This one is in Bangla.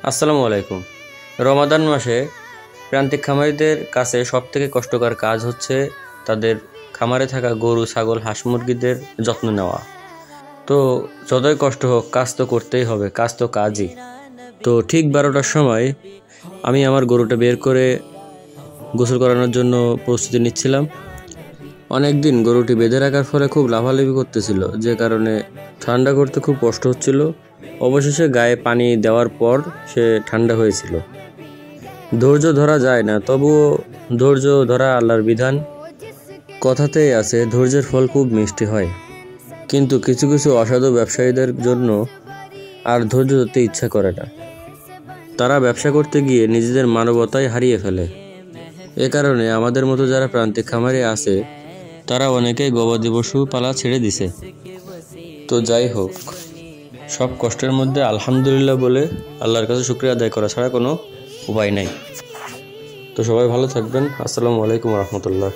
আসসালামু আলাইকুম। রমাদান মাসে প্রান্তিক খামারিদের কাছে সবথেকে কষ্টকর কাজ হচ্ছে তাদের খামারে থাকা গরু, ছাগল, হাঁস মুরগিদের যত্ন নেওয়া। তো যতই কষ্ট হোক, কাজ তো করতেই হবে, কাজ তো কাজই। তো ঠিক 12টার সময় আমি আমার গরুটা বের করে গোসল করানোর জন্য প্রস্তুতি নিচ্ছিলাম। অনেকদিন গরুটি বেঁধে রাখার ফলে খুব লাফালাফি করতেছিল, যে কারণে ঠান্ডা করতে খুব কষ্ট হচ্ছিল। অবশেষে গায়ে পানি দেওয়ার পর সে ঠান্ডা হয়েছিল। ধৈর্য ধরা যায় না, তবুও ধৈর্য ধরা আল্লাহর বিধান। কথাতেই আছে, ধৈর্যের ফল খুব মিষ্টি হয়। কিন্তু কিছু কিছু অসাধু ব্যবসায়ীদের জন্য আর ধৈর্য ধরতে ইচ্ছা করে না। তারা ব্যবসা করতে গিয়ে নিজেদের মানবতাই হারিয়ে ফেলে। এ কারণে আমাদের মতো যারা প্রান্তিক খামারে আছে, তারা অনেকেই গবাদি পশু পালা ছেড়ে দিছে। তো যাই হোক, সব কষ্টের মধ্যে আলহামদুলিল্লাহ বলে আল্লাহর কাছে শুকরিয়া আদায় করা ছাড়া কোনো উপায় নাই। তো সবাই ভালো থাকবেন। আসসালামু আলাইকুম রহমতুল্লাহ।